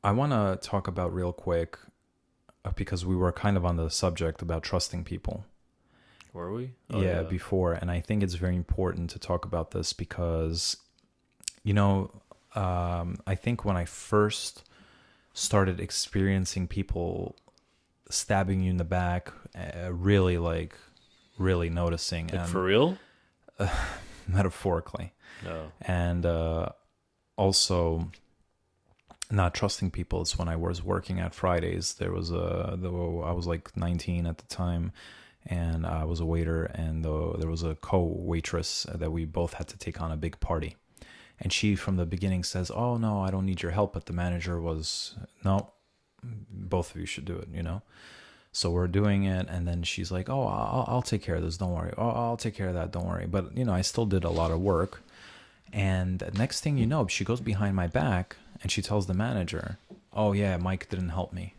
I want to talk about real quick because we were kind of on the subject about trusting people. Were we? Yeah, before. And I think it's very important to talk about this because, you know, I think when I first started experiencing people stabbing you in the back, really noticing. Like and for real? Metaphorically. No. And also not trusting people is when I was working at Fridays. I was like 19 at the time, and I was a waiter, and there was a co-waitress that we both had to take on a big party. And she, from the beginning, says, "Oh, no, I don't need your help." But the manager was, "No, both of you should do it, you know?" So we're doing it, and then she's like, "Oh, I'll take care of this, don't worry. Oh, I'll take care of that, don't worry." But, you know, I still did a lot of work. And next thing you know, she goes behind my back, and she tells the manager, "Oh, yeah, Mike didn't help me."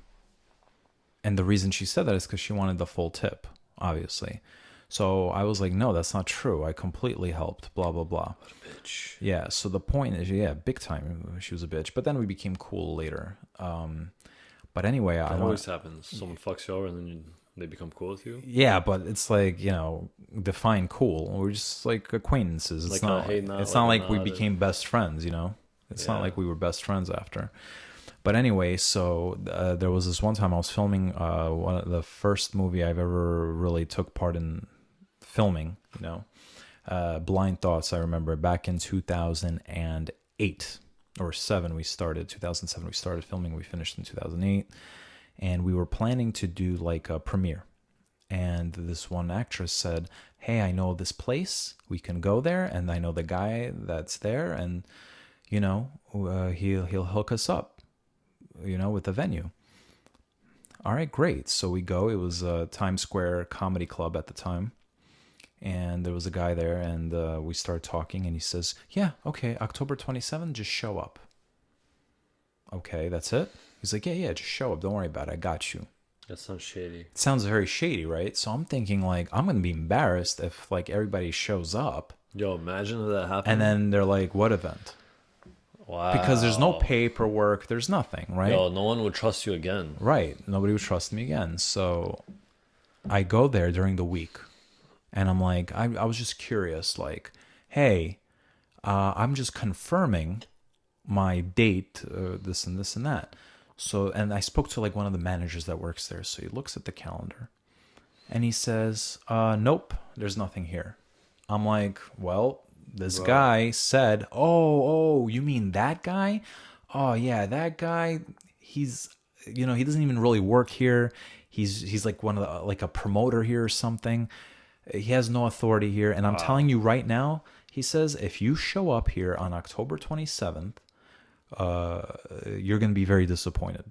And the reason she said that is because she wanted the full tip, obviously. So I was like, "No, that's not true. I completely helped, blah, blah, blah." What a bitch. Yeah, so the point is, yeah, big time, she was a bitch. But then we became cool later. But anyway, That always happens. Someone fucks you over and then they become cool with you. Yeah, but it's like, you know, define cool. We're just like acquaintances. It's Like not. hey, not It's like not a like we nod became best friends. You know, it's not Yeah. like we were best friends after. But anyway, so there was this one time I was filming one of the first movie I've ever really took part in filming. You know, Blind Thoughts. I remember back in 2008 or 7 we started. 2007 we started filming. We finished in 2008, and we were planning to do like a premiere. And this one actress said, "Hey, I know this place. We can go there, and I know the guy that's there, and you know, he'll hook us up, you know, with the venue." All right, great. So we go. It was a Times Square Comedy Club at the time, and there was a guy there, and we started talking, and he says, "Yeah, okay, October 27th, just show up." Okay, that's it. He's like, "Yeah, just show up. Don't worry about it. I got you." That sounds shady. It sounds very shady, right? So I'm thinking like I'm gonna be embarrassed if like everybody shows up Yo, imagine if that happened. and then they're like, "What event?" Wow. Because there's no paperwork, there's nothing, right? Yo, no one would trust you again. Right. Nobody would trust me again. So I go there during the week, and I'm like, I was just curious, like, "Hey, I'm just confirming my date, this and this and that." So, and I spoke to like one of the managers that works there. So he looks at the calendar and he says, "Nope, there's nothing here." I'm like, "Well, this Bro. guy said, oh, you mean that guy? Oh yeah, that guy, he's, you know, he doesn't even really work here. He's like one of the, like a promoter here or something. He has no authority here. And I'm telling you right now," he says, "if you show up here on October 27th, you're going to be very disappointed."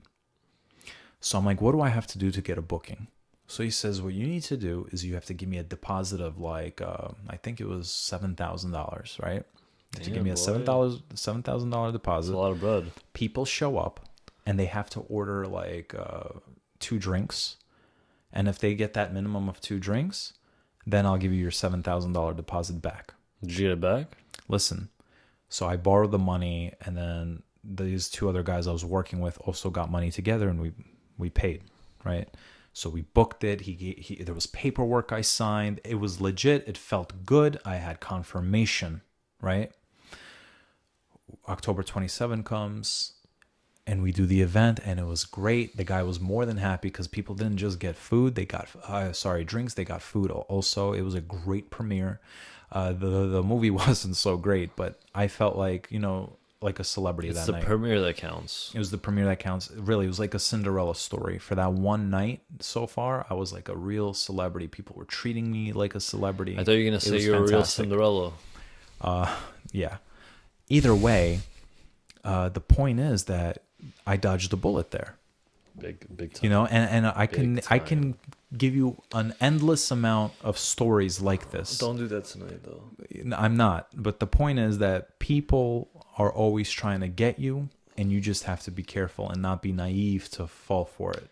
So I'm like, "What do I have to do to get a booking?" So he says, "What you need to do is you have to give me a deposit of like, I think it was $7,000, right? You have to give me a $7,000 deposit." It's a lot of bread. People show up and they have to order like 2 drinks. And if they get that minimum of 2 drinks, then I'll give you your $7,000 deposit back. Did you get it back? Listen, so I borrowed the money, and then these 2 other guys I was working with also got money together, and we paid, right? So we booked it. There was paperwork I signed. It was legit. It felt good. I had confirmation, right? October 27 comes, and we do the event, and it was great. The guy was more than happy because people didn't just get food. They got, drinks. They got food also. It was a great premiere. The movie wasn't so great, but I felt like, you know, like a celebrity It's that the night. premiere that counts. It was the premiere that counts. Really, it was like a Cinderella story. For that one night so far, I was like a real celebrity. People were treating me like a celebrity. I thought you were going to say you were a real Cinderella. Yeah. Either way, the point is that I dodged a bullet there. Big time. You know, and I Big can give you an endless amount of stories like this. Don't do that tonight, though. I'm not. But the point is that people are always trying to get you, and you just have to be careful and not be naive to fall for it.